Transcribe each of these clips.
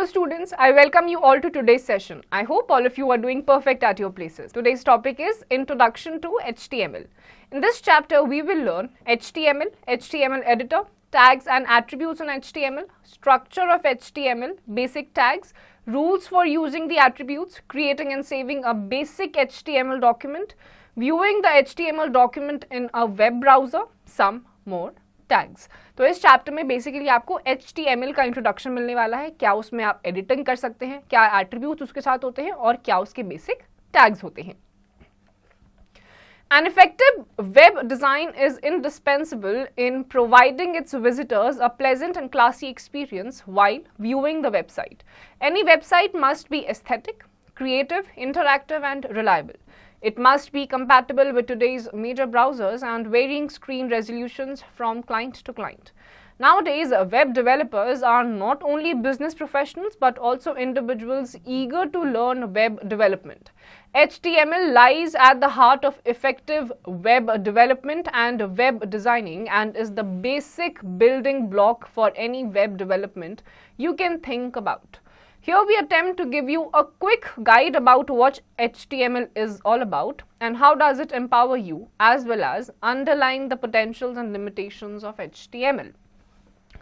Hello students, I welcome you all to today's session. I hope all of you are doing perfect at your places. Today's topic is Introduction to HTML. In this chapter, we will learn HTML, HTML editor, tags and attributes in HTML, structure of HTML, basic tags, rules for using the attributes, creating and saving a basic HTML document, viewing the HTML document in a web browser, some more tags. तो इस chapter में basically आपको HTML का introduction मिलने वाला है, क्या उसमें आप एडिटिंग कर सकते हैं, क्या एट्रीब्यूट्स उसके साथ होते हैं और क्या उसके बेसिक टैग्स होते हैं। An effective web design is indispensable in providing its visitors a pleasant and classy experience while viewing the website. Any website must be aesthetic, creative, interactive and reliable. It must be compatible with today's major browsers and varying screen resolutions from client to client. Nowadays, web developers are not only business professionals but also individuals eager to learn web development. HTML lies at the heart of effective web development and web designing and is the basic building block for any web development you can think about. Here we attempt to give you a quick guide about what HTML is all about and how does it empower you as well as underline the potentials and limitations of HTML.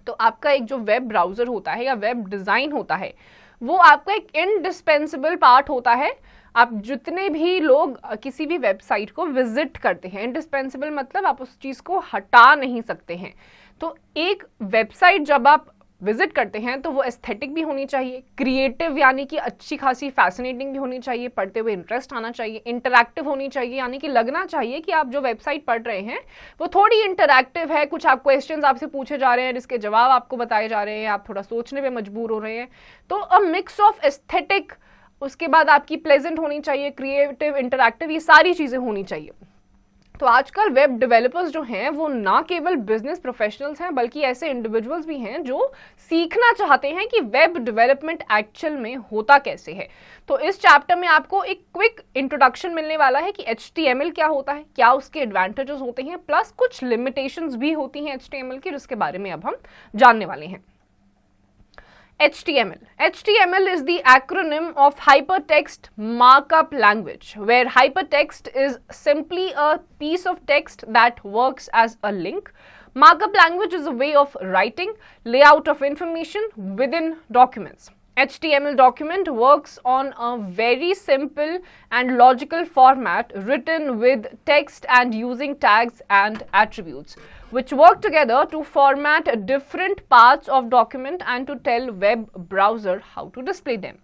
तो आपका एक जो web browser होता है या web design होता है वो आपका एक इंडिस्पेंसिबल पार्ट होता है। आप जितने भी लोग किसी भी वेबसाइट को विजिट करते हैं, इंडिस्पेंसिबल मतलब आप उस चीज़ को हटा नहीं सकते हैं। तो एक वेबसाइट जब आप विजिट करते हैं तो वो एस्थेटिक भी होनी चाहिए, क्रिएटिव यानी कि अच्छी खासी फैसिनेटिंग भी होनी चाहिए, पढ़ते हुए इंटरेस्ट आना चाहिए, इंटरैक्टिव होनी चाहिए यानी कि लगना चाहिए कि आप जो वेबसाइट पढ़ रहे हैं वो थोड़ी इंटरैक्टिव है, कुछ आप क्वेश्चंस आपसे पूछे जा रहे हैं जिसके जवाब आपको बताए जा रहे हैं, आप थोड़ा सोचने पे मजबूर हो रहे हैं। तो अ मिक्स ऑफ एस्थेटिक, उसके बाद आपकी प्लेजेंट होनी चाहिए, क्रिएटिव, इंटरैक्टिव, ये सारी चीज़ें होनी चाहिए। तो आजकल वेब डेवलपर्स जो हैं वो ना केवल बिजनेस प्रोफेशनल्स हैं बल्कि ऐसे इंडिविजुअल्स भी हैं जो सीखना चाहते हैं कि वेब डेवलपमेंट एक्चुअल में होता कैसे है। तो इस चैप्टर में आपको एक क्विक इंट्रोडक्शन मिलने वाला है कि HTML क्या होता है, क्या उसके एडवांटेजेस होते हैं, प्लस कुछ लिमिटेशंस भी होती हैं HTML की जिसके बारे में अब हम जानने वाले हैं। HTML. HTML is the acronym of Hypertext Markup Language, where hypertext is simply a piece of text that works as a link. Markup language is a way of writing layout of information within documents. HTML document works on a very simple and logical format written with text and using tags and attributes, which work together to format different parts of document and to tell web browser how to display them.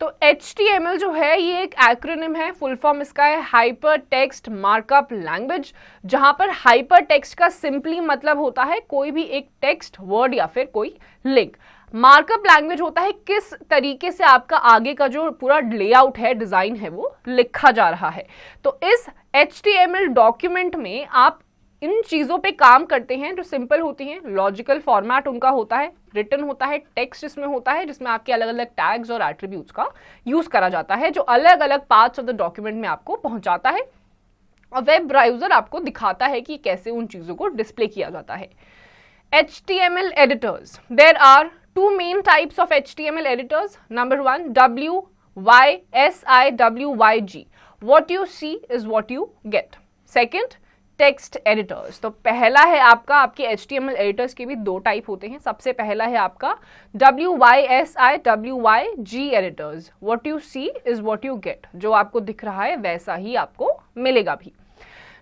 तो HTML जो है ये एक acronym है, full form इसका है hyper text markup language, जहां पर हाइपर टेक्स्ट का सिंपली मतलब होता है कोई भी एक टेक्स्ट वर्ड या फिर कोई लिंक। मार्कअप लैंग्वेज होता है किस तरीके से आपका आगे का जो पूरा लेआउट है, डिजाइन है, वो लिखा जा रहा है। तो इस HTML डॉक्यूमेंट में आप इन चीज़ों पे काम करते हैं जो सिंपल होती हैं, लॉजिकल फॉर्मेट उनका होता है, रिटन होता है, टेक्स्ट इसमें होता है जिसमें आपके अलग अलग टैग्स और एट्रीब्यूट्स का यूज करा जाता है जो अलग अलग पार्ट्स ऑफ द डॉक्यूमेंट में आपको पहुंचाता है और वेब ब्राउजर आपको दिखाता है कि कैसे उन चीज़ों को डिस्प्ले किया जाता है। HTML editors. There are two main types of HTML editors. Number one, WYSIWYG. What you see is what you get. Second, text editors. तो पहला है आपके HTML एडिटर्स के भी दो टाइप होते हैं। सबसे पहला है आपका WYSIWYG editors. What you see is what you get, जो आपको दिख रहा है वैसा ही आपको मिलेगा भी।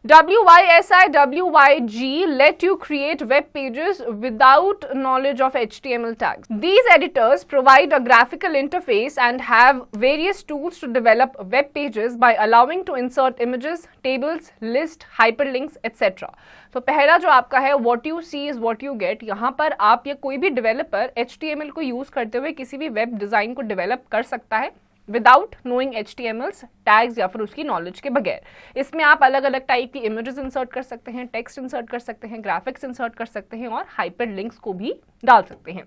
WYSIWYG let you create web pages without knowledge of HTML tags. These editors provide a graphical interface and have various tools to develop web pages by allowing to insert images, tables, list, hyperlinks, etc. तो पहला जो आपका है what you see is what you get, यहाँ पर आप या कोई भी डेवलपर HTML को यूज करते हुए किसी भी वेब डिजाइन को डेवलप कर सकता है विदाउट नोइंग HTMLs टैग्स या फिर उसकी नॉलेज के बगैर। इसमें आप अलग अलग टाइप की इमेजेस इंसर्ट कर सकते हैं, टेक्स्ट इंसर्ट कर सकते हैं, ग्राफिक्स इंसर्ट कर सकते हैं और हाइपर लिंक्स को भी डाल सकते हैं।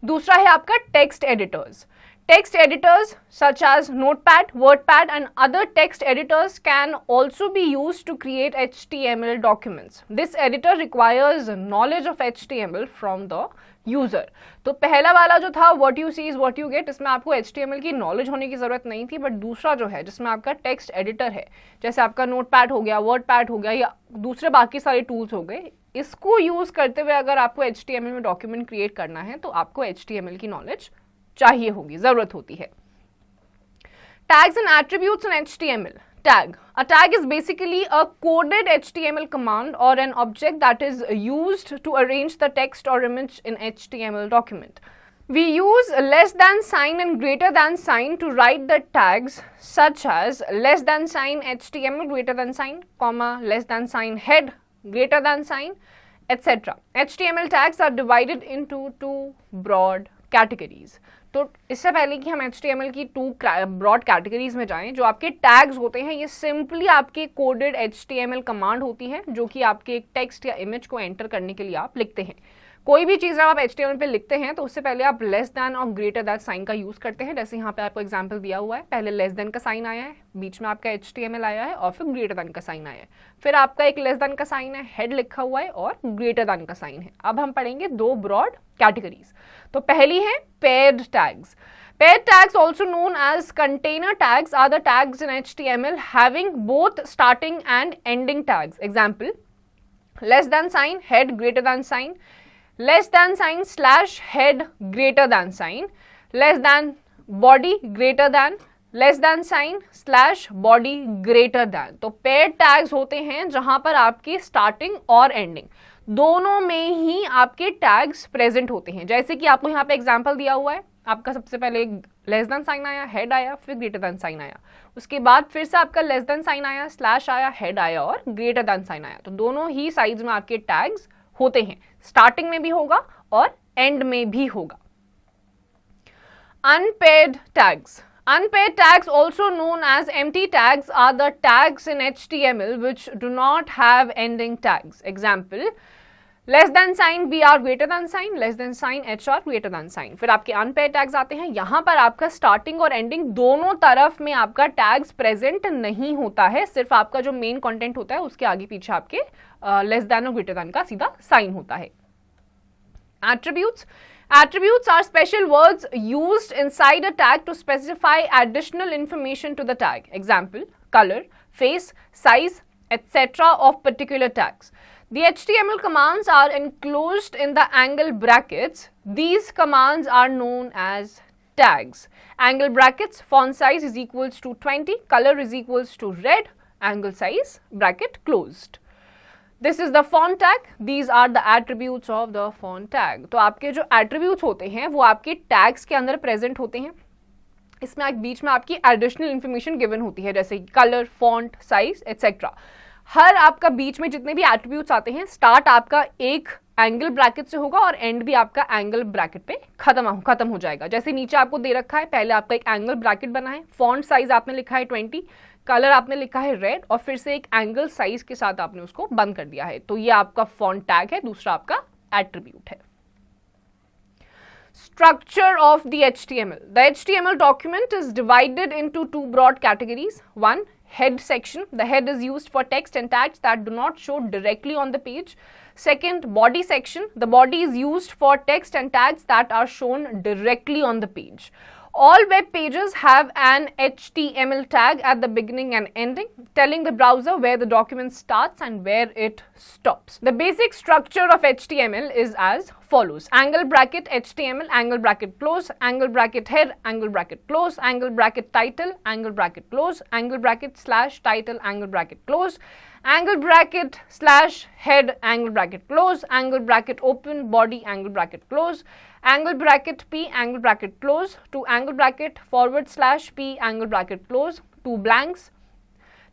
दूसरा है आपका text editors. Text editors such as Notepad, WordPad and other text editors can also be used to create HTML documents. This editor requires knowledge of HTML from the user. तो पहला वाला जो था what you see is what you get, इसमें आपको HTML की knowledge होने की ज़रूरत नहीं थी, बट दूसरा जो है जिसमें आपका टेक्स्ट एडिटर है, जैसे आपका नोटपैड हो गया, वर्डपैड हो गया या दूसरे बाकी सारे टूल्स हो गए, इसको यूज़ करते हुए अगर आपको HTML में डॉक्यूमेंट क्रिएट करना है तो आपको HTML की नॉलेज चाहिए होगी, ज़रूरत होती है. Tags and attributes in HTML. Tag. A tag is basically a coded HTML command or an object that is used to arrange the text or image in HTML document. We use less than sign and greater than sign to write the tags such as less than sign HTML greater than sign, comma, less than sign head greater than sign, etc. HTML tags are divided into two broad categories. तो इससे पहले कि हम HTML की 2 broad categories में जाएं, जो आपके टैग्स होते हैं ये सिंपली आपके कोडेड HTML कमांड होती है जो कि आपके एक टेक्स्ट या इमेज को एंटर करने के लिए आप लिखते हैं. कोई भी चीज़ आप HTML पे लिखते हैं तो उससे पहले आप लेस दैन और ग्रेटर दैन साइन का यूज़ करते हैं. जैसे यहाँ पे आपको एग्जांपल दिया हुआ है, पहले लेस दैन का साइन आया है, बीच में आपका HTML आया है और फिर ग्रेटर दैन का साइन आया है, फिर आपका एक लेस दैन का साइन है, हेड लिखा हुआ है और ग्रेटर दैन का साइन है. अब हम पढ़ेंगे 2 ब्रॉड कैटेगरीज. तो पहली है paired tags. Paired tags, also known as container tags, are the tags in HTML having both starting and ending tags. Example: less than sign, head greater than sign, less than sign slash head greater than sign, less than body greater than, less than sign slash body greater than. तो paired tags होते हैं जहां पर आपकी starting और ending दोनों में ही आपके टैग्स प्रेजेंट होते हैं. जैसे कि आपको यहाँ पे एग्जांपल दिया हुआ है, आपका सबसे पहले लेस देन साइन आया, हेड आया, फिर ग्रेटर देन साइन आया, उसके बाद फिर से आपका लेस देन साइन आया, स्लैश आया, हेड आया और ग्रेटर देन साइन आया. तो दोनों ही साइड्स में आपके टैग्स होते हैं, स्टार्टिंग में भी होगा और एंड में भी होगा. Unpaired tags. Unpaired tags, also known as empty tags, are the tags in HTML which do not have ending tags. Example: less than sign BR greater than sign, less than sign HR greater than sign. फिर आपके unpaired tags आते हैं. यहाँ पर आपका starting और ending दोनों तरफ में आपका tags present नहीं होता है, सिर्फ आपका जो main content होता है उसके आगे पीछे आपके less than और greater than का सीधा sign होता है. Attributes. Attributes are special words used inside a tag to specify additional information to the tag. Example: color, face, size, etc. of particular tags. The HTML commands are enclosed in the angle brackets. These commands are known as tags. Angle brackets, font size is equals to 20, color is equals to red, angle size, bracket closed. This is the font tag. These are the attributes of the font tag. तो आपके जो attributes होते हैं वो आपके tags के अंदर present होते हैं. इसमें एक बीच में आपकी additional information given होती है, जैसे color, font, size, etc. हर आपका बीच में जितने भी attributes आते हैं, start आपका एक एंगल ब्रैकेट से होगा और एंड भी आपका एंगल ब्रैकेट पे खत्म हो जाएगा. जैसे नीचे आपको दे रखा है, पहले आपका एक एंगल ब्रैकेट बना है, फॉन्ट साइज आपने लिखा है 20, कलर आपने लिखा है रेड और फिर से एक एंगल साइज के साथ आपने उसको बंद कर दिया है. तो ये आपका फॉन्ट टैग है, दूसरा आपका एट्रीब्यूट है. Structure of the HTML. The HTML document is divided into 2 broad categories. 1. Head section. The head is used for text and tags that do not show directly on the page. Second, body section. The body is used for text and tags that are shown directly on the page. All web pages have an HTML tag at the beginning and ending, telling the browser where the document starts and where it stops. The basic structure of HTML is as follows: angle bracket HTML, angle bracket close, angle bracket head, angle bracket close, angle bracket title, angle bracket close, angle bracket slash title, angle bracket close, angle bracket slash head, angle bracket close, angle bracket open, body, angle bracket close, angle bracket P, angle bracket close, to angle bracket forward slash P, angle bracket close, 2 blanks,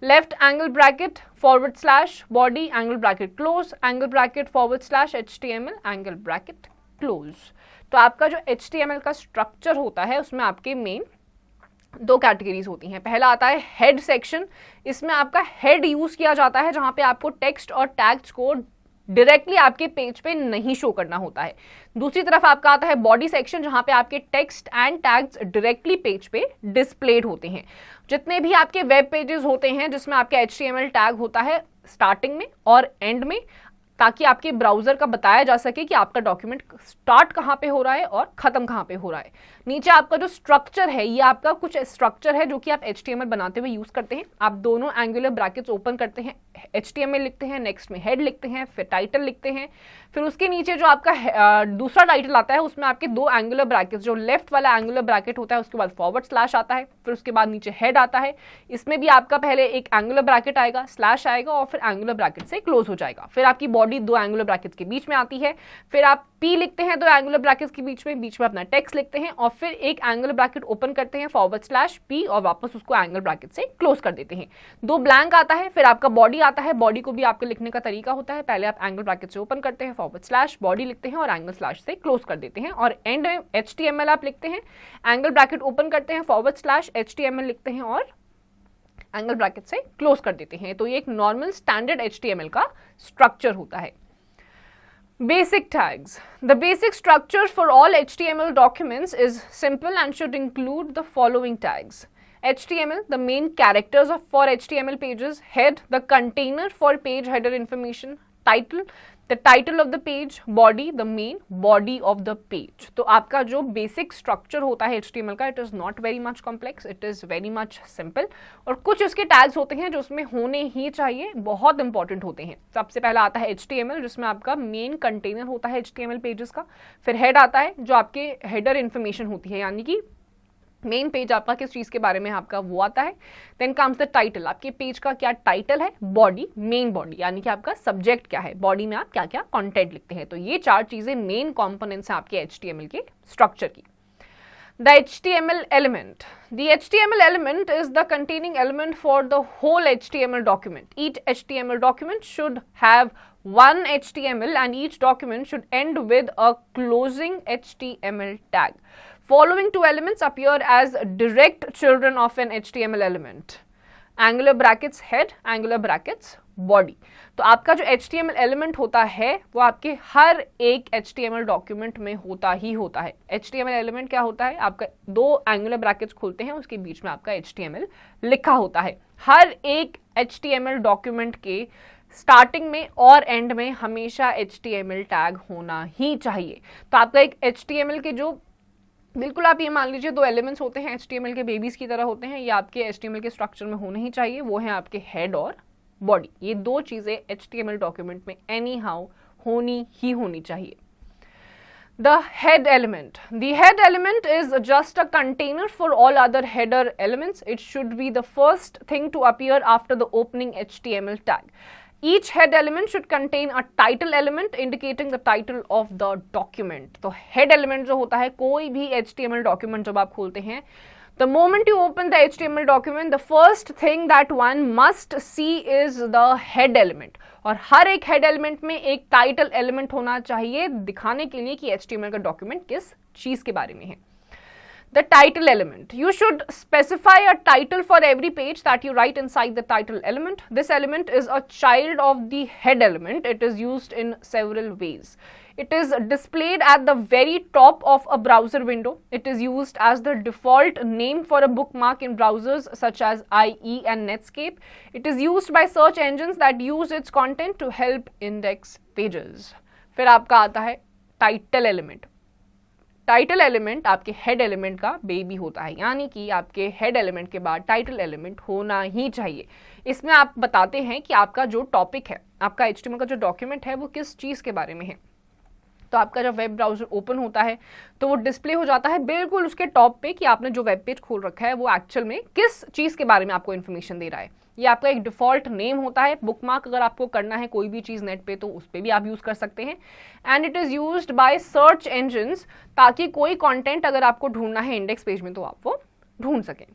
left angle bracket forward slash body, angle bracket close, angle bracket forward slash HTML, angle bracket close. तो आपका जो HTML का structure होता है उसमें आपके main 2 categories होती हैं. पहला आता है हेड सेक्शन. इसमें आपका हेड यूज किया जाता है जहां पे आपको टेक्स्ट और टैग्स को डायरेक्टली आपके पेज पे नहीं शो करना होता है। दूसरी तरफ आपका आता है बॉडी सेक्शन, जहां पे आपके text and tags directly page पे डिस्प्लेड होते हैं। जितने भी आपके वेब पेजेस होते हैं जिसमें आपका HTML टैग होता है स्टार्टिंग में और एंड में, ताकि आपके ब्राउजर का बताया जा सके कि आपका डॉक्यूमेंट स्टार्ट कहाँ पे हो रहा है और खत्म कहाँ पे हो रहा है। नीचे आपका जो स्ट्रक्चर है, ये आपका कुछ स्ट्रक्चर है जो कि आप HTML बनाते हुए यूज करते हैं। आप दोनों एंगुलर ब्रैकेट्स ओपन करते हैं, HTML लिखते हैं, नेक्स्ट में हेड लिखते हैं, फिर टाइटल लिखते हैं, फिर उसके नीचे जो आपका दूसरा टाइटल आता है उसमें आपके दो एंगुलर ब्रैकेट्स, जो लेफ्ट वाला एंगुलर ब्रैकेट होता है उसके बाद फॉरवर्ड स्लैश आता है, फिर उसके बाद नीचे हेड आता है। इसमें भी आपका पहले एक एंगुलर ब्रैकेट आएगा, स्लैश आएगा और फिर एंगुलर ब्रैकेट से क्लोज हो जाएगा। फिर आपकी बॉडी दो एंगुलर ब्रैकेट्स के बीच में आती है, फिर आप P लिखते हैं दो एंगुलर ब्रैकेट्स के बीच में अपना टेक्स्ट लिखते हैं और फिर एक एंगुलर ब्रैकेट ओपन करते हैं फॉरवर्ड स्लैश P और वापस उसको एंगुलर ब्रैकेट से क्लोज कर देते हैं। दो ब्लैंक आता है, फिर आपका बॉडी आता है। बॉडी को भी आपके लिखने का तरीका होता है, पहले आप एंगुलर ब्रैकेट से ओपन करते हैं, फॉरवर्ड स्लैश बॉडी लिखते हैं और एंगल स्लैश से क्लोज कर देते हैं और एंड में HTML आप लिखते हैं, एंगल ब्रैकेट ओपन करते हैं, फॉरवर्ड स्लैश HTML लिखते हैं और एंगल ब्रैकेट से क्लोज कर देते हैं। तो ये एक नॉर्मल स्टैंडर्ड HTML का स्ट्रक्चर होता है। Basic tags. The basic structure for all HTML documents is simple and should include the following tags. HTML, the main characters for HTML pages. Head, the container for page header information. Title, the title of the page. Body, the main body of the page. तो आपका जो basic structure होता है HTML का, it is not very much complex, it is very much simple. और कुछ इसके tags होते हैं जो उसमें होने ही चाहिए, बहुत इंपॉर्टेंट होते हैं। सबसे पहला आता है HTML, जिसमें आपका मेन कंटेनर होता है HTML पेजेस का। फिर हेड आता है जो आपके हेडर इन्फॉर्मेशन होती है, यानी कि मेन पेज आपका किस चीज के बारे में आपका वो आता है। देन कम्स द टाइटल, आपके पेज का क्या टाइटल है। बॉडी, मेन बॉडी यानी कि आपका सब्जेक्ट क्या है, बॉडी में आप क्या क्या कंटेंट लिखते हैं। तो ये चार चीजें मेन कंपोनेंट्स हैं आपके HTML के स्ट्रक्चर की। The HTML element. The HTML element is the containing element for the whole HTML document. Each HTML document should have one HTML and each document should end with a closing HTML tag. Following two elements appear as direct children of an HTML element. Angular brackets head, angular brackets body. तो आपका जो HTML element होता है वो आपके हर एक HTML document में होता ही होता है। HTML एलिमेंट क्या होता है, आपका दो एंगुलर ब्रैकेट्स खुलते हैं, उसके बीच में आपका HTML लिखा होता है। हर एक HTML डॉक्यूमेंट के स्टार्टिंग में और एंड में हमेशा HTML टैग होना ही चाहिए। तो आपका एक HTML के जो बिल्कुल आप ये मान लीजिए दो एलिमेंट्स होते हैं HTML के बेबीज की तरह होते हैं, ये आपके HTML के स्ट्रक्चर में होने ही चाहिए, वो है आपके हेड और बॉडी। ये दो चीजें HTML डॉक्यूमेंट में एनी हाउ होनी ही होनी चाहिए। The head element. The head element is just a container for all other header elements. It should be the first thing to appear after the opening HTML tag. Each head element should contain a title element indicating the title of the document. तो head element जो होता है, कोई भी HTML document जब आप खोलते हैं, the moment you open the HTML document, the first thing that one must see is the head element. और हर एक head element में एक title element होना चाहिए दिखाने के लिए कि HTML का document किस चीज के बारे में है। The title element. You should specify a title for every page that you write inside the title element. This element is a child of the head element. It is used in several ways. It is displayed at the very top of a browser window. It is used as the default name for a bookmark in browsers such as IE and Netscape. It is used by search engines that use its content to help index pages. फिर आपका आता है title element. Title element आपके head element का baby होता है, यानी कि आपके हेड एलिमेंट के बाद टाइटल एलिमेंट होना ही चाहिए। इसमें आप बताते हैं कि आपका जो टॉपिक है, आपका HTML का जो डॉक्यूमेंट है वो किस चीज़ के बारे में है। तो आपका जब वेब ब्राउजर ओपन होता है तो वो डिस्प्ले हो जाता है बिल्कुल उसके टॉप पे कि आपने जो वेब पेज खोल रखा है वो एक्चुअल में किस चीज़ के बारे में आपको इन्फॉर्मेशन दे रहा है। ये आपका एक डिफॉल्ट नेम होता है। बुकमार्क अगर आपको करना है कोई भी चीज़ नेट पे तो उस पर भी आप यूज़ कर सकते हैं। And it is used by search engines, ताकि कोई कंटेंट अगर आपको ढूंढना है इंडेक्स पेज में तो आप वो ढूंढ सकें।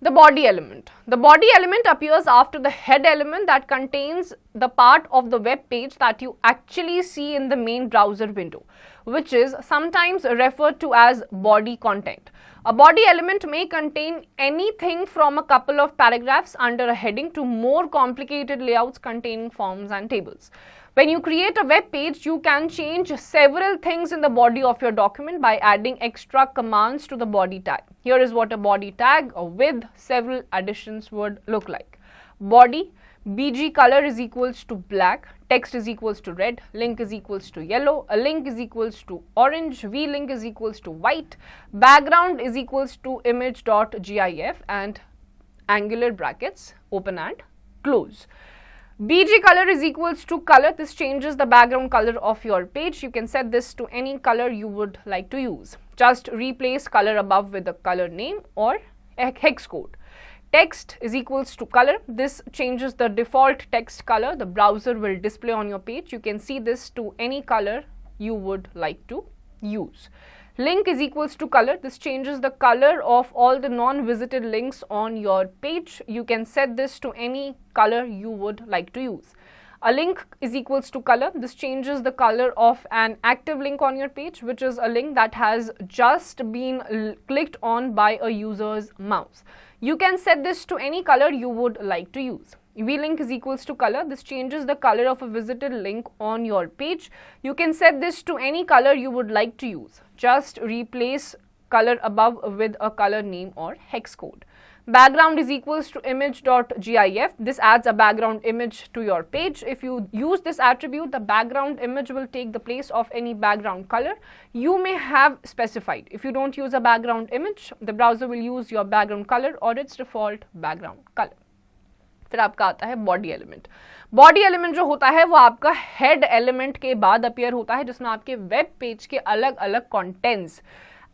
The body element. The body element appears after the head element that contains the part of the web page that you actually see in the main browser window. which is sometimes referred to as body content. A body element may contain anything from a couple of paragraphs under a heading to more complicated layouts containing forms and tables. When you create a web page, you can change several things in the body of your document by adding extra commands to the body tag. Here is what a body tag with several additions would look like. Body, BG color is equals to black, text is equals to red, link is equals to yellow, a link is equals to orange, v-link is equals to white, background is equals to image.gif and angular brackets open and close. BG color is equals to color. This changes the background color of your page. You can set this to any color you would like to use. Just replace color above with the color name or a hex code. Text is equals to color. This changes the default text color the browser will display on your page. You can see this to any color you would like to use. Link is equals to color. This changes the color of all the non-visited links on your page. You can set this to any color you would like to use. A link is equals to color. This changes the color of an active link on your page, which is a link that has just been clicked on by a user's mouse. You can set this to any color you would like to use. V-link is equals to color. This changes the color of a visited link on your page. You can set this to any color you would like to use. Just replace color above with a color name or hex code. Background is equals to image.gif. This adds a background image to your page. If you use this attribute, the background image will take the place of any background color you may have specified. If you don't use a background image, the browser will use your background color or its default background color. फिर आपका आता है body element. Body element जो होता है वो आपका head element के बाद अपीयर होता है, जिसमें आपके वेब पेज के अलग अलग कंटेंट्स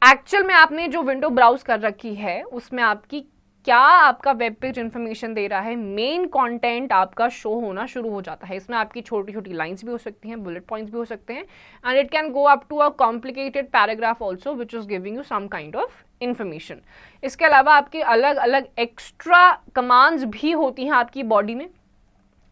एक्चुअल में आपने जो विंडो ब्राउज कर रखी है उसमें आपकी क्या आपका वेब पेज इंफॉर्मेशन दे रहा है, मेन कंटेंट आपका शो होना शुरू हो जाता है. इसमें आपकी छोटी छोटी लाइंस भी हो सकती हैं, बुलेट पॉइंट्स भी हो सकते हैं, and it can go up to a complicated paragraph also which is giving you some kind of information. इसके अलावा आपके अलग अलग एक्स्ट्रा कमांड्स भी होती हैं आपकी बॉडी में,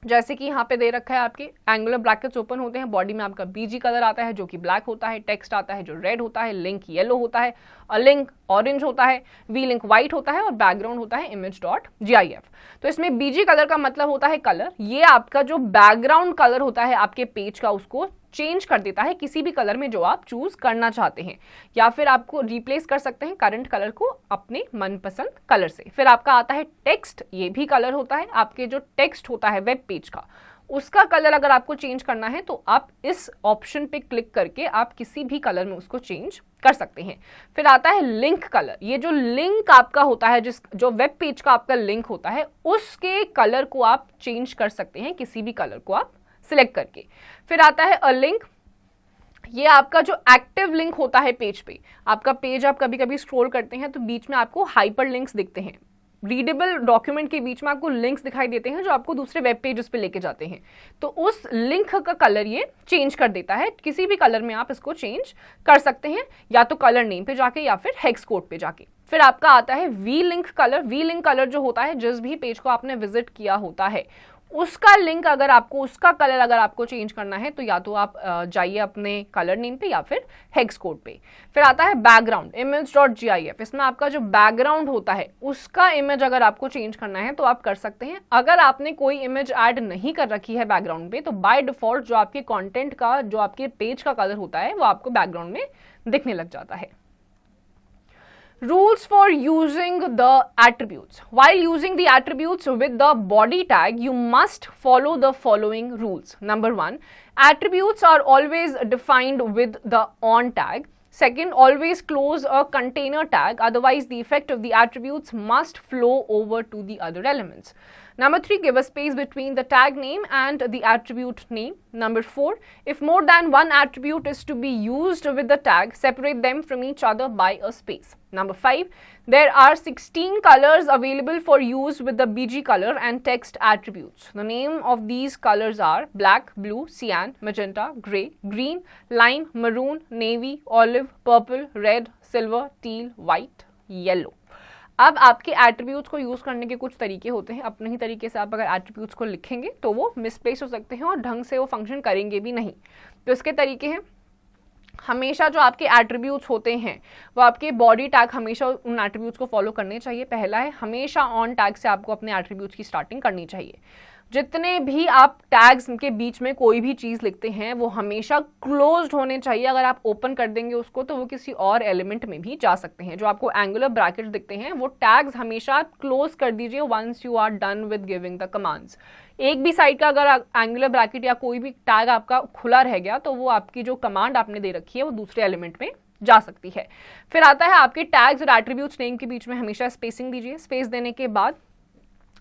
जैसे कि यहाँ पे दे रखा है आपके एंगुलर ब्रैकेट्स ओपन होते हैं, बॉडी में आपका बीजी कलर आता है जो कि ब्लैक होता है, टेक्स्ट आता है जो रेड होता है, लिंक येलो होता है, अ लिंक ऑरेंज होता है, वी लिंक व्हाइट होता है और बैकग्राउंड होता है image.gif. तो इसमें बीजी कलर का मतलब होता है कलर. ये आपका जो बैकग्राउंड कलर होता है आपके पेज का उसको चेंज कर देता है किसी भी कलर में जो आप चूज करना चाहते हैं, या फिर आपको रिप्लेस कर सकते हैं करंट कलर को अपने मनपसंद कलर से. फिर आपका आता है टेक्स्ट. ये भी कलर होता है. आपके जो टेक्स्ट होता है वेब पेज का उसका कलर अगर आपको चेंज करना है तो आप इस ऑप्शन पे क्लिक करके आप किसी भी कलर में उसको चेंज कर सकते हैं. फिर आता है लिंक कलर. ये जो लिंक आपका होता है, जो वेब पेज का आपका लिंक होता है उसके कलर को आप चेंज कर सकते हैं किसी भी कलर को आप सिलेक्ट करके. फिर आता है अ लिंक. ये आपका जो एक्टिव लिंक होता है पेज पे, आपका पेज आप कभी कभी स्क्रॉल करते हैं तो बीच में आपको हाइपर लिंक्स दिखते हैं. रीडेबल डॉक्यूमेंट के बीच में आपको लिंक्स दिखाई देते हैं जो आपको दूसरे वेब पेजेस पे लेके जाते हैं. तो उस लिंक का कलर ये चेंज कर देता है. किसी भी कलर में आप इसको चेंज कर सकते हैं, या तो कलर नेम पे जाके या फिर हेक्स कोड पे जाके. फिर आपका आता है V link colour. V link colour जो होता है जिस भी पेज को आपने विजिट किया होता है उसका लिंक अगर आपको, उसका कलर अगर आपको चेंज करना है तो या तो आप जाइए अपने कलर नेम पे या फिर हेक्स कोड पे. फिर आता है बैकग्राउंड image.gif. इसमें आपका जो बैकग्राउंड होता है उसका इमेज अगर आपको चेंज करना है तो आप कर सकते हैं. अगर आपने कोई इमेज ऐड नहीं कर रखी है बैकग्राउंड पे तो बाय डिफॉल्ट जो आपके कंटेंट का, जो आपके पेज का कलर होता है वो आपको बैकग्राउंड में दिखने लग जाता है. Rules for using the attributes. While using the attributes with the body tag, you must follow the following rules. Number 1, attributes are always defined with the on tag. Second, always close a container tag, otherwise the effect of the attributes must flow over to the other elements. Number 3, give a space between the tag name and the attribute name. Number 4, if more than one attribute is to be used with the tag, separate them from each other by a space. Number 5, there are 16 colors available for use with the BG color and text attributes. The name of these colors are black, blue, cyan, magenta, grey, green, lime, maroon, navy, olive, purple, red, silver, teal, white, yellow. अब आपके attributes को use करने के कुछ तरीके होते हैं. अपने ही तरीके से आप अगर एट्रीब्यूट्स को लिखेंगे तो वो मिसप्लेस हो सकते हैं और ढंग से वो फंक्शन करेंगे भी नहीं. तो इसके तरीके हैं, हमेशा जो आपके एट्रीब्यूट्स होते हैं वो आपके बॉडी टैग हमेशा उन एट्रीब्यूट्स को फॉलो करने चाहिए। पहला है हमेशा ऑन टैग से आपको अपने एट्रीब्यूट्स की स्टार्टिंग करनी चाहिए। जितने भी आप टैग्स के बीच में कोई भी चीज़ लिखते हैं वो हमेशा क्लोज्ड होने चाहिए। अगर आप ओपन कर देंगे उसको तो वो किसी और एलिमेंट में भी जा सकते हैं। जो आपको एंगुलर ब्रैकेट्स दिखते हैं वो टैग्स हमेशा क्लोज कर दीजिए once you are done with giving the commands. एक भी साइड का अगर एंगुलर ब्रैकेट या कोई भी टैग आपका खुला रह गया तो वो आपकी जो कमांड आपने दे रखी है वो दूसरे एलिमेंट में जा सकती है। फिर आता है आपके टैग्स और एट्रीब्यूट्स नेम के बीच में हमेशा स्पेसिंग दीजिए। स्पेस देने के बाद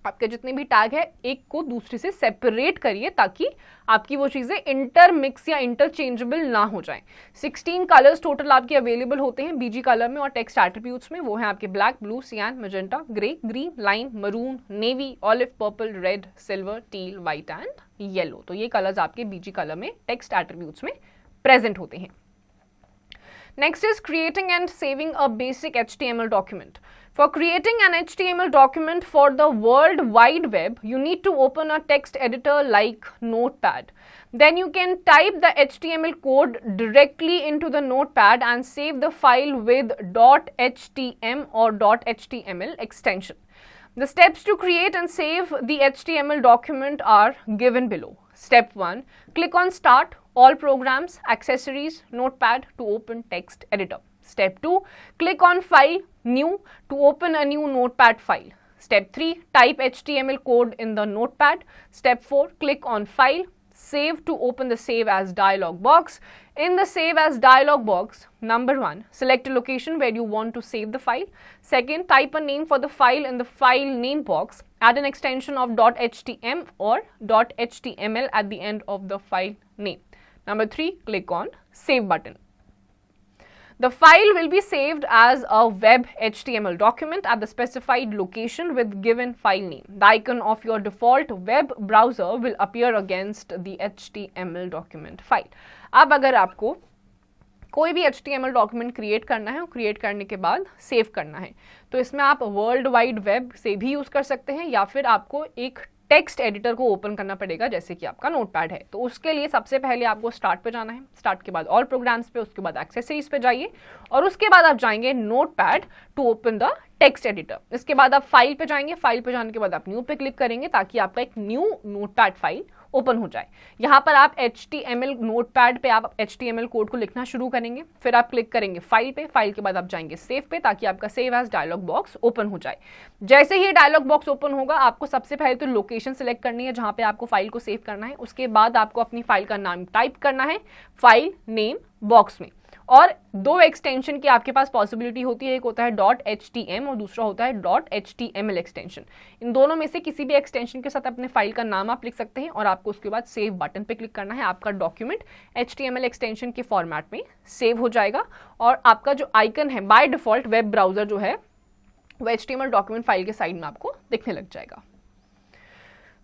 आपके जितने भी टैग है एक को दूसरे से सेपरेट करिए ताकि आपकी वो चीज़ें इंटरमिक्स या इंटरचेंजेबल ना हो जाएं। 16 कलर्स टोटल आपके अवेलेबल होते हैं बीजी कलर में और टेक्स्ट एट्रीब्यूट्स में। वो है आपके black, blue, cyan, magenta, grey, green, lime, maroon, navy, olive, purple, red, silver, teal, white and yellow. तो ये कलर्स आपके बीजी कलर में टेक्स्ट एट्रीब्यूट्स में प्रेजेंट होते हैं। Next is creating and saving a basic HTML document. For creating an HTML document for the World Wide Web, you need to open a text editor like Notepad. Then you can type the HTML code directly into the Notepad and save the file with .htm or .html extension. The steps to create and save the HTML document are given below. Step 1. Click on Start, All Programs, Accessories, Notepad to open text editor. Step 2. Click on File, New to open a new Notepad file. Step 3. Type HTML code in the Notepad. Step 4. Click on File, Save to open the Save As dialog box. In the Save As dialog box, number 1, select a location where you want to save the file. Second, type a name for the file in the file name box. Add an extension of .htm or .html at the end of the file name. Number 3, click on Save button. The file will be saved as a web HTML document at the specified location with given file name. The icon of your default web browser will appear against the HTML document file. अब अगर आपको कोई भी HTML document create करना है और create करने के बाद सेव करना है तो इसमें आप वर्ल्ड वाइड वेब से भी यूज़ कर सकते हैं या फिर आपको एक टेक्स्ट एडिटर को ओपन करना पड़ेगा जैसे कि आपका नोटपैड है। तो उसके लिए सबसे पहले आपको स्टार्ट पे जाना है, स्टार्ट के बाद ऑल प्रोग्राम्स पे, उसके बाद एक्सेसरीज पे जाइए और उसके बाद आप जाएंगे notepad to open the text editor. इसके बाद आप फाइल पे जाएंगे, फाइल पे जाने के बाद आप न्यू पे क्लिक करेंगे ताकि आपका एक न्यू नोटपैड फाइल ओपन हो जाए। यहाँ पर आप HTML नोटपैड पे आप HTML कोड को लिखना शुरू करेंगे, फिर आप क्लिक करेंगे फाइल पे, फाइल के बाद आप जाएंगे सेव पे ताकि आपका save as dialog box open हो जाए। जैसे ही डायलॉग बॉक्स ओपन होगा आपको सबसे पहले तो लोकेशन सिलेक्ट करनी है जहाँ पे आपको फाइल को सेव करना है। उसके बाद आपको अपनी फाइल का नाम टाइप करना है फाइल नेम बॉक्स में और दो एक्सटेंशन की आपके पास पॉसिबिलिटी होती है, एक होता है .htm और दूसरा होता है .html एक्सटेंशन। इन दोनों में से किसी भी एक्सटेंशन के साथ अपने फाइल का नाम आप लिख सकते हैं और आपको उसके बाद सेव बटन पे क्लिक करना है। आपका डॉक्यूमेंट HTML एक्सटेंशन के फॉर्मेट में सेव हो जाएगा और आपका जो आइकन है बाय डिफॉल्ट वेब ब्राउजर जो है वो HTML डॉक्यूमेंट फाइल के साइड में आपको दिखने लग जाएगा।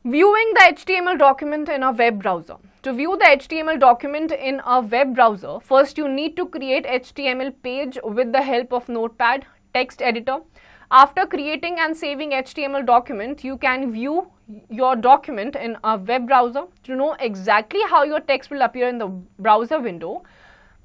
Viewing the HTML document in a web browser. To view the HTML document in a web browser, first you need to create HTML page with the help of Notepad text editor. After creating and saving HTML document, you can view your document in a web browser. To know exactly how your text will appear in the browser window,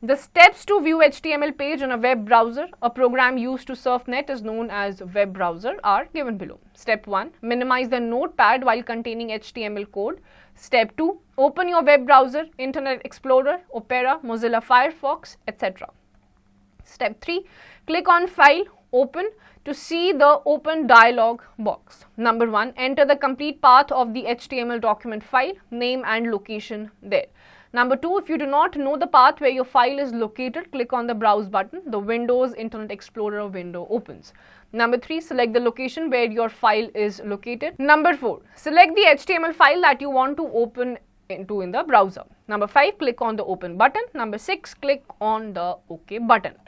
the steps to view HTML page in a web browser, a program used to surf net is known as web browser, are given below. Step 1. Minimize the notepad while containing HTML code. Step 2. Open your web browser, Internet Explorer, Opera, Mozilla Firefox, etc. Step 3. Click on File, Open to see the open dialog box. Number 1. Enter the complete path of the HTML document file, name and location there. Number 2, if you do not know the path where your file is located, click on the Browse button. The Windows Internet Explorer window opens. Number 3, select the location where your file is located. Number 4, select the HTML file that you want to open into in the browser. Number 5, click on the Open button. Number 6, click on the OK button.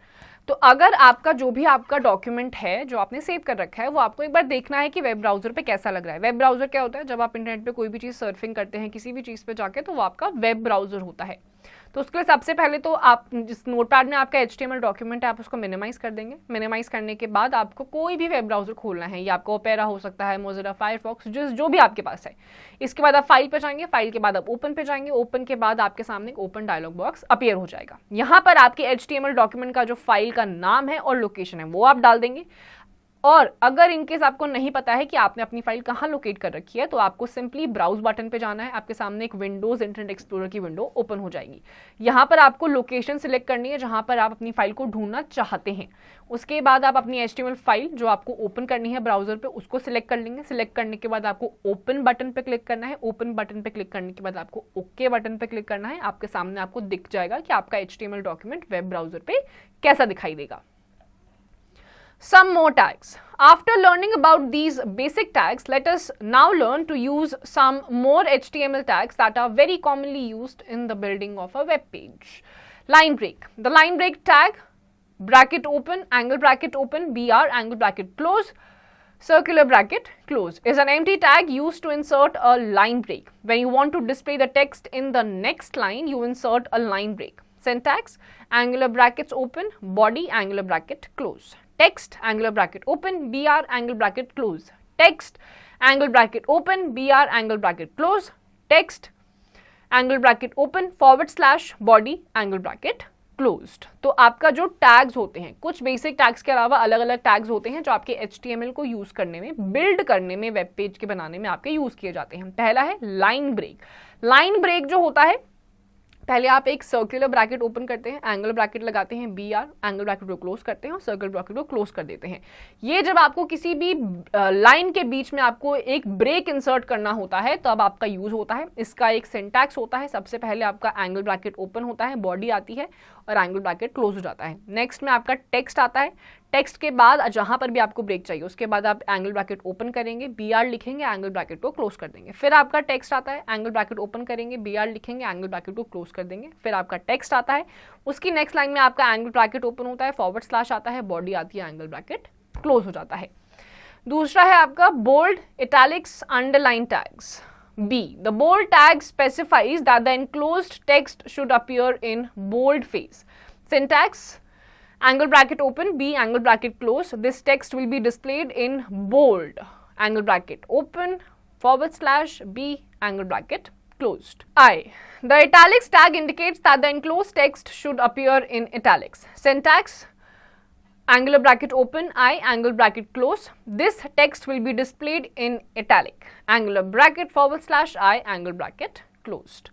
तो अगर आपका जो भी आपका document है जो आपने save कर रखा है वो आपको एक बार देखना है कि वेब ब्राउजर पे कैसा लग रहा है। वेब ब्राउजर क्या होता है, जब आप इंटरनेट पे कोई भी चीज़ सर्फिंग करते हैं किसी भी चीज़ पे जाके तो वो आपका वेब ब्राउजर होता है। तो उसके लिए सबसे पहले तो आप जिस नोटपैड में आपका HTML डॉक्यूमेंट है आप उसको मिनिमाइज कर देंगे। मिनिमाइज करने के बाद आपको कोई भी वेब ब्राउजर खोलना है, या आपका ओपेरा हो सकता है, मोजिला फायरफॉक्स, जो भी आपके पास है। इसके बाद आप फाइल पे जाएंगे, फाइल के बाद आप ओपन पे जाएंगे, ओपन के बाद आपके सामने एक ओपन डायलॉग बॉक्स अपीयर हो जाएगा। यहाँ पर आपके HTML डॉक्यूमेंट का जो फाइल का नाम है और लोकेशन है वो आप डाल देंगे। और अगर इनकेस आपको नहीं पता है कि आपने अपनी फाइल कहाँ लोकेट कर रखी है, तो आपको सिंपली ब्राउज बटन पे जाना है। आपके सामने एक विंडोज इंटरनेट एक्सप्लोरर की विंडो ओपन हो जाएगी। यहाँ पर आपको लोकेशन सिलेक्ट करनी है जहाँ पर आप अपनी फाइल को ढूंढना चाहते हैं। उसके बाद आप अपनी HTML फाइल जो आपको ओपन करनी है ब्राउजर पे उसको सिलेक्ट कर लेंगे। सिलेक्ट करने के बाद आपको ओपन बटन पे क्लिक करना है। ओपन बटन पे क्लिक करने के बाद आपको ओके बटन पे क्लिक करना है। आपके सामने आपको दिख जाएगा कि आपका HTML डॉक्यूमेंट वेब ब्राउजर पे कैसा दिखाई देगा। Some more tags. After learning about these basic tags, let us now learn to use some more HTML tags that are very commonly used in the building of a web page. Line break. The line break tag, bracket open, angle bracket open, BR, angle bracket close, circular bracket close, is an empty tag used to insert a line break. When you want to display the text in the next line, you insert a line break. Syntax, angular brackets open, body, angular bracket close. Text, angular bracket open, BR, angle bracket close. Text, angle bracket open, BR, angle bracket close. Text, angle bracket open, / body, angle bracket closed. तो आपका जो tags होते हैं, कुछ basic tags के अलावा अलग अलग टैग्स होते हैं जो आपके HTML को यूज करने में, बिल्ड करने में, वेब पेज के बनाने में आपके यूज किए जाते हैं। पहला है लाइन ब्रेक। लाइन ब्रेक जो होता है, पहले आप एक सर्कुलर ब्रैकेट ओपन करते हैं, एंगल ब्रैकेट लगाते हैं, BR, एंगल ब्रैकेट को क्लोज करते हैं और सर्कल ब्रैकेट को क्लोज कर देते हैं। ये जब आपको किसी भी लाइन के बीच में आपको एक ब्रेक इंसर्ट करना होता है तब आपका यूज होता है। इसका एक सिंटैक्स होता है। सबसे पहले आपका एंगल ब्रैकेट ओपन होता है, बॉडी आती है और एंगल ब्रैकेट क्लोज हो जाता है। नेक्स्ट में आपका टेक्स्ट आता है। टेक्स्ट के बाद जहां पर भी आपको ब्रेक चाहिए उसके बाद आप एंगल ब्रैकेट ओपन करेंगे, BR लिखेंगे, एंगल ब्रैकेट को क्लोज कर देंगे। फिर आपका टेक्स्ट आता है, एंगल ब्रैकेट ओपन करेंगे, BR लिखेंगे, एंगल ब्रैकेट को क्लोज कर देंगे। फिर आपका टेक्स्ट आता है, उसकी नेक्स्ट लाइन में आपका एंगल ब्रैकेट ओपन होता है, / आता है, बॉडी आती है, एंगल ब्रैकेट क्लोज हो जाता है। दूसरा है आपका bold, italics, underline tags. B. The bold tag specifies that the enclosed text should appear in bold phase. Syntax, angle bracket open, B, angle bracket close. This text will be displayed in bold, angle bracket open, / B, angle bracket closed. I. The italics tag indicates that the enclosed text should appear in italics. Syntax, angular bracket open, I, angle bracket close. This text will be displayed in italic. Angular bracket / I, angle bracket closed.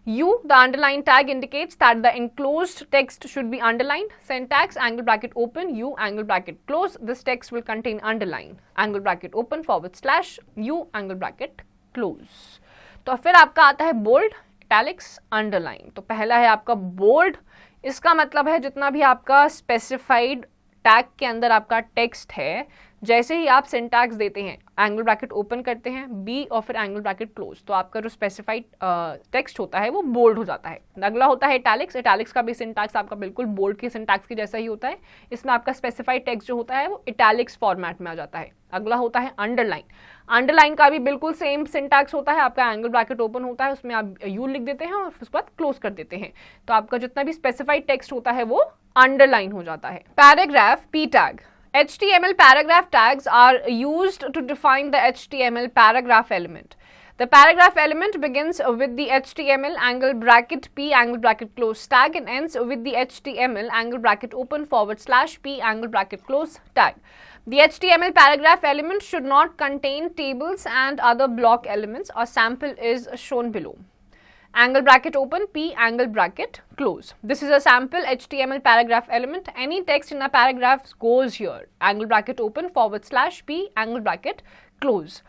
U. The underline tag indicates that the enclosed text should be underlined. Syntax, angle bracket open, U, angle bracket close. This text will contain underline. Angle bracket open / U, angle bracket close. तो फिर आपका आता है bold, italics, underline. तो पहला है आपका bold. इसका मतलब है जितना भी आपका स्पेसिफाइड टैग के अंदर आपका टेक्स्ट है, जैसे ही आप सिंटैक्स देते हैं, एंगल ब्रैकेट ओपन करते हैं, B और फिर एंगल ब्रैकेट क्लोज, तो आपका जो स्पेसिफाइड टेक्स्ट होता है वो बोल्ड हो जाता है। अगला होता है इटैलिक्स। इटैलिक्स का भी सिंटैक्स आपका बिल्कुल बोल्ड की सिंटैक्स की जैसा ही होता है। इसमें आपका स्पेसिफाइड टेक्स्ट जो होता है वो इटैलिक्स फॉर्मेट में आ जाता है। अगला होता है अंडरलाइन। अंडरलाइन का भी बिल्कुल सेम सिंटैक्स होता है। आपका एंगल ब्रैकेट ओपन होता है, उसमें आप U लिख देते हैं और उसके बाद क्लोज कर देते हैं। तो आपका जितना भी स्पेसिफाइड टेक्स्ट होता है वो अंडरलाइन हो जाता है। Paragraph, P tag. HTML paragraph tags are used to define the HTML paragraph element. The paragraph element begins with the HTML angle bracket P angle bracket close tag and ends with the HTML angle bracket open / P angle bracket close tag. The HTML paragraph element should not contain tables and other block elements. A sample is shown below. Angle bracket open, P, angle bracket close. This is a sample HTML paragraph element. Any text in a paragraph goes here. Angle bracket open / P, angle bracket close.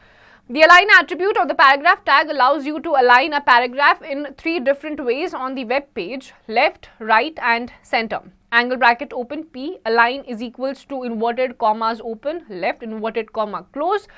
The align attribute of the paragraph tag allows you to align a paragraph in 3 different ways on the web page: left, right, and center. Angle bracket open, P, align is equals to inverted commas open, left, inverted comma close.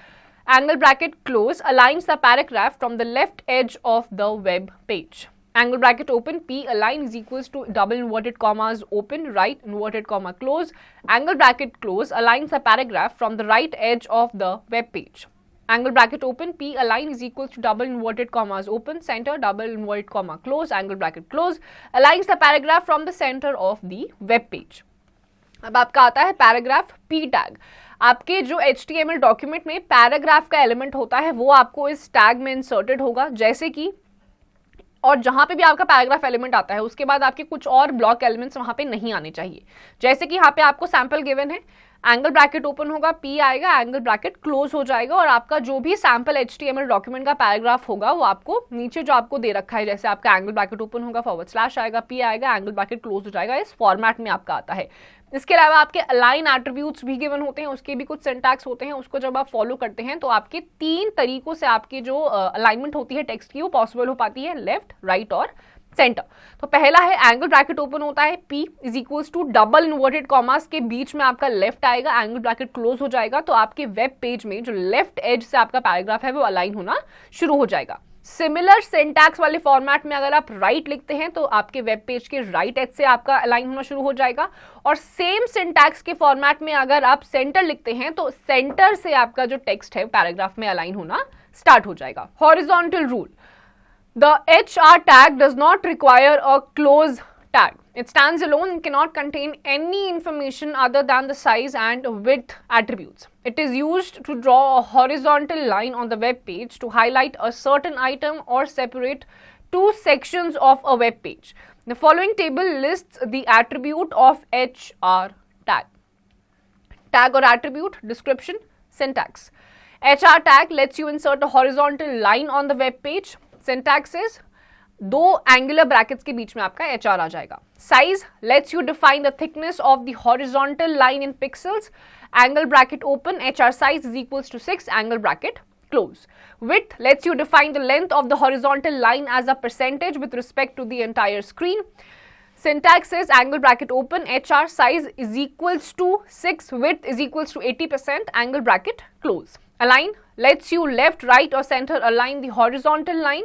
Angle bracket close aligns the paragraph from the left edge of the web page. Angle bracket open, P, align is equals to double inverted commas open, right, inverted comma close. Angle bracket close aligns the paragraph from the right edge of the web page. angle bracket open, P align is equals to double inverted commas open, center, double inverted comma close, angle bracket close, aligns the paragraph from the center of the web page. अब आपका आता है paragraph P tag. आपके जो HTML document में paragraph का element होता है वो आपको इस टैग में इंसर्टेड होगा, जैसे कि और जहां पे भी आपका पैराग्राफ एलिमेंट आता है उसके बाद आपके कुछ और ब्लॉक एलिमेंट्स वहां पे नहीं आने चाहिए. जैसे कि यहाँ पे आपको सैंपल गिवन है, एंगल ब्रैकेट ओपन होगा, P आएगा, एंगल ब्रैकेट क्लोज हो जाएगा और आपका जो भी सैंपल HTML डॉक्यूमेंट का पैराग्राफ होगा वो आपको नीचे जो आपको दे रखा है, जैसे आपका एंगल ब्रैकेट ओपन होगा, / आएगा, P आएगा, एंगल ब्रैकेट क्लोज हो जाएगा, इस फॉर्मेट में आपका आता है. इसके अलावा आपके अलाइन एट्रीब्यूट्स भी गिवन होते हैं, उसके भी कुछ सिंटैक्स होते हैं, उसको जब आप फॉलो करते हैं तो आपके 3 तरीकों से आपकी जो अलाइनमेंट होती है टेक्स्ट की वो पॉसिबल हो पाती है, लेफ्ट, राइट और सेंटर. तो पहला है एंगल ब्रैकेट ओपन होता है, P is equals to double inverted commas के बीच में आपका लेफ्ट आएगा, एंगल ब्रैकेट क्लोज हो जाएगा, तो आपके वेब पेज में जो लेफ्ट एज से आपका पैराग्राफ है वो अलाइन होना शुरू हो जाएगा. सिमिलर सिंटैक्स वाले फॉर्मेट में अगर आप राइट लिखते हैं तो आपके वेब पेज के राइट एज से आपका अलाइन होना शुरू हो जाएगा, और सेम सिंटैक्स के फॉर्मेट में अगर आप सेंटर लिखते हैं तो सेंटर से आपका जो टेक्स्ट है पैराग्राफ में अलाइन होना स्टार्ट हो जाएगा. Horizontal rule. The HR tag does not require a close tag. It stands alone and cannot contain any information other than the size and width attributes. It is used to draw a horizontal line on the web page to highlight a certain item or separate 2 sections of a web page. The following table lists the attribute of HR tag. Tag or attribute, description, syntax. HR tag lets you insert a horizontal line on the web page. Syntax is 2 angular brackets के बीच में आपका HR आ जाएगा. Size lets you define the thickness of the horizontal line in pixels. Angle bracket open, HR size is equals to 6, angle bracket close. Width lets you define the length of the horizontal line as a percentage with respect to the entire screen. Syntax is angle bracket open, HR size is equals to 6, width is equals to 80%, angle bracket close. Align lets you left, right or center align the horizontal line.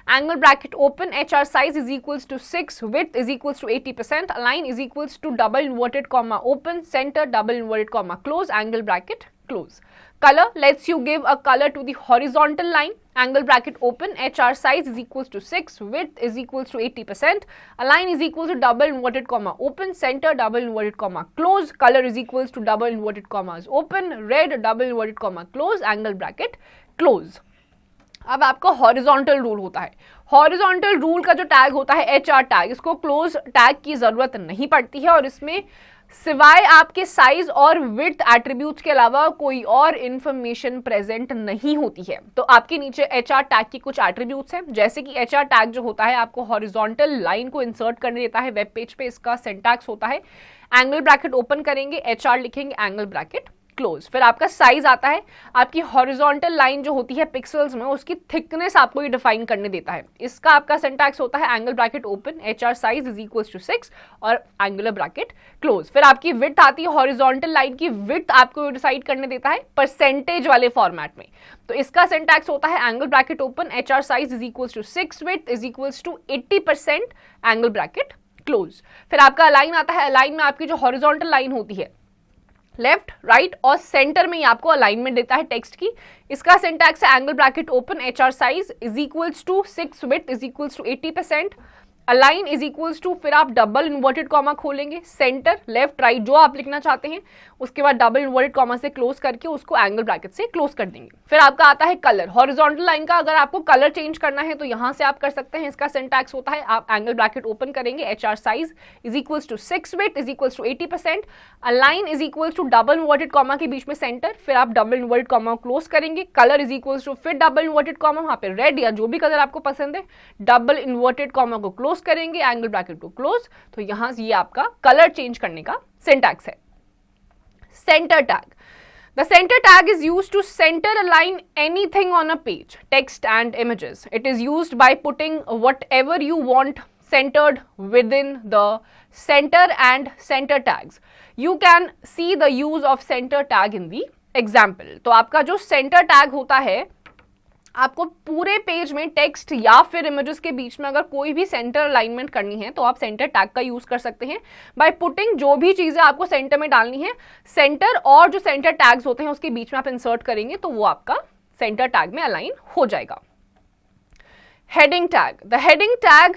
Angle bracket open, HR size is equals to 6, width is equals to 80%, align is equals to double inverted comma open, center, double inverted comma close, angle bracket close. Color lets you give a color to the horizontal line. Angle bracket open, HR size is equals to 6, width is equals to 80%, align is equals to double inverted comma open, center, double inverted comma close, color is equals to double inverted commas open, red, double inverted comma close, angle bracket close. अब आपका horizontal rule होता है. Horizontal rule का जो tag होता है HR tag, इसको close tag की जरूरत नहीं पड़ती है और इसमें सिवाय आपके साइज और विड्थ एट्रीब्यूट्स के अलावा कोई और इंफॉर्मेशन प्रेजेंट नहीं होती है. तो आपके नीचे HR टैग की कुछ एट्रीब्यूट्स हैं, जैसे कि HR टैग जो होता है आपको हॉरिजॉन्टल लाइन को इंसर्ट करने देता है वेब पेज पे. इसका सिंटैक्स होता है एंगल ब्रैकेट ओपन करेंगे, HR लिखेंगे, एंगल ब्रैकेट क्लोज. फिर आपका साइज आता है, आपकी हॉरिजॉन्टल लाइन जो होती है पिक्सल्स में उसकी थिकनेस आपको ये डिफाइन करने देता है. इसका आपका सिंटैक्स होता है angle bracket open, HR size is equals to 6 और एंगुलर ब्रैकेट क्लोज. फिर आपकी विड्थ आती है, हॉरिजॉन्टल लाइन की विड्थ आपको डिसाइड करने देता है परसेंटेज वाले फॉर्मेट में. तो इसका सिंटैक्स होता है angle bracket open, HR size is equals to 6, width is equals to 80%, angle bracket close. फिर आपका अलाइन आता है. अलाइन में आपकी जो हॉरिजॉन्टल लाइन होती है लेफ्ट, राइट और सेंटर में ही आपको अलाइनमेंट देता है टेक्स्ट की. इसका सिंटैक्स है angle bracket open, HR size is equals to 6, width is equals to 80%, align is equals to, फिर आप डबल इन्वर्टेड कॉमा खोलेंगे, सेंटर, लेफ्ट, राइट जो आप लिखना चाहते हैं, उसके बाद डबल इन्वर्टेड कॉमा से क्लोज करके उसको एंगल ब्रैकेट से क्लोज कर देंगे. फिर आपका आता है कलर. हॉरिजॉन्टल लाइन का अगर आपको कलर चेंज करना है तो यहां से आप कर सकते हैं. इसका सिंटैक्स होता है आप एंगल ब्रैकेट ओपन करेंगे, HR size is equals to 6, width is equals to 80%, align is equals to double inverted comma के बीच में सेंटर, फिर आप डबल इन्वर्टेड कॉमा क्लोज करेंगे, कलर इज इक्वल्स टू फिर डबल इन्वर्टेड कॉमा, वहां पे रेड या जो भी कलर आपको पसंद है, डबल इन्वर्टेड कॉमा को क्लोज करेंगे, एंगल ब्रैकेट को क्लोज. तो यहां से ये आपका कलर चेंज करने का सिंटैक्स है. Center tag. The center tag is used to center align anything on a page, text and images. It is used by putting whatever you want centered within the center and center tags. You can see the use of center tag in the example. तो आपका जो center tag होता है, आपको पूरे page में text या फिर इमेजेस के बीच में अगर कोई भी सेंटर अलाइनमेंट करनी है तो आप सेंटर टैग का यूज कर सकते हैं बाय पुटिंग. जो भी चीजें आपको सेंटर में डालनी है, सेंटर और जो सेंटर टैग्स होते हैं उसके बीच में आप इंसर्ट करेंगे तो वो आपका सेंटर टैग में अलाइन हो जाएगा। Heading tag, the heading tag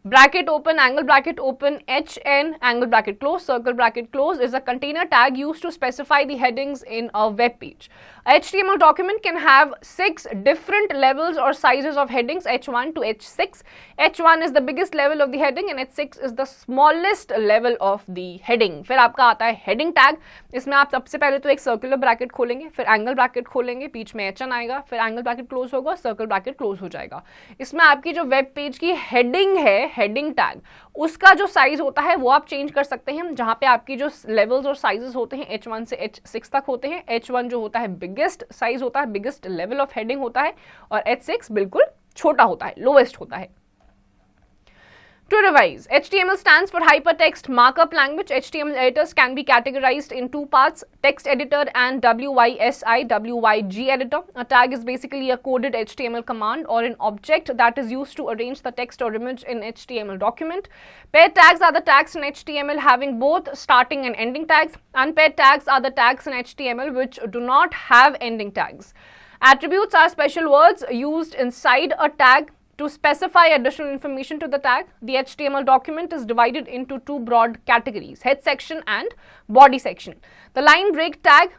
bracket open, angle bracket open, HN, angle bracket close, circle bracket close is a container tag used to specify the headings in a web page. A HTML document can have 6 different levels or sizes of headings, H1 to H6. H1 is the biggest level of the heading and H6 is the smallest level of the heading. फिर आपका आता है heading tag, इसमें आप सबसे पहले तो एक circular bracket खोलेंगे, फिर angle bracket खोलेंगे, बीच में HN आएगा, फिर angle bracket close होगा, circle bracket close हो जाएगा। इसमें आपकी जो वेब पेज की हेडिंग है, हेडिंग टैग, उसका जो साइज होता है वो आप चेंज कर सकते हैं, जहां पे आपकी जो लेवल्स और साइजेस होते हैं H1 से H6 तक होते हैं। H1 जो होता है बिगेस्ट साइज होता है, बिगेस्ट लेवल ऑफ हेडिंग होता है, और H6 बिल्कुल छोटा होता है, लोएस्ट होता है। To revise, HTML stands for Hypertext Markup Language. HTML editors can be categorized in two parts, text editor and WYSI/WYG editor. A tag is basically a coded HTML command or an object that is used to arrange the text or image in HTML document. Paired tags are the tags in HTML having both starting and ending tags. Unpaired tags are the tags in HTML which do not have ending tags. Attributes are special words used inside a tag to specify additional information to the tag. The HTML document is divided into two broad categories, head section and body section. The line break tag,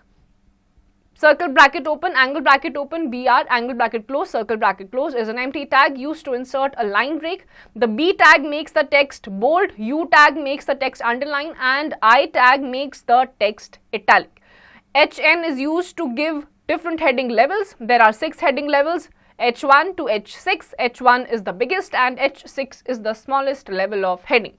circle bracket open, angle bracket open, BR, angle bracket close, circle bracket close, is an empty tag used to insert a line break. The B tag makes the text bold, U tag makes the text underline, and I tag makes the text italic. HN is used to give different heading levels. There are 6 heading levels, H1 to H6. H1 is the biggest and H6 is the smallest level of heading.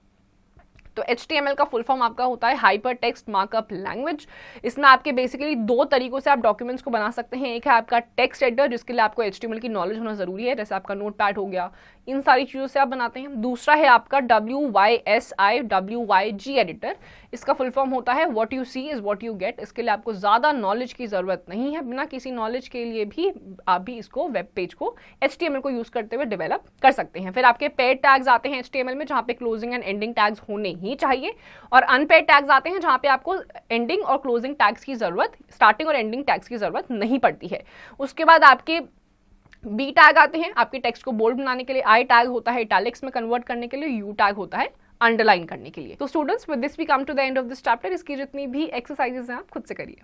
तो HTML का full form आपका होता है hyper text markup language. इसमें आपके basically दो तरीकों से आप डॉक्यूमेंट्स को बना सकते हैं। एक है आपका टेक्स्ट एडिटर, जिसके लिए आपको HTML की नॉलेज होना जरूरी है, जैसे आपका नोटपैड हो गया, इन सारी चीज़ों से आप बनाते हैं। दूसरा है आपका WYSI/WYG एडिटर। इसका फुल फॉर्म होता है what you see is what you get. इसके लिए आपको ज़्यादा नॉलेज की ज़रूरत नहीं है, बिना किसी नॉलेज के लिए भी आप भी इसको वेब पेज को HTML को यूज़ करते हुए डेवलप कर सकते हैं। फिर आपके पेड टैग्स आते हैं HTML में, जहाँ पे क्लोजिंग एंड एंडिंग टैग्स होने ही चाहिए, और अनपेड टैग्स आते हैं जहाँ पे आपको एंडिंग और क्लोजिंग टैग्स की ज़रूरत, स्टार्टिंग और एंडिंग टैग्स की ज़रूरत नहीं पड़ती है। उसके बाद आपके बी टैग आते हैं आपके टेक्स्ट को बोल्ड बनाने के लिए, आई टैग होता है इटैलिक्स में कन्वर्ट करने के लिए, यू टैग होता है अंडरलाइन करने के लिए। तो students, with this we come to the end of this chapter. इसकी जितनी भी एक्सरसाइजेस हैं आप खुद से करिए।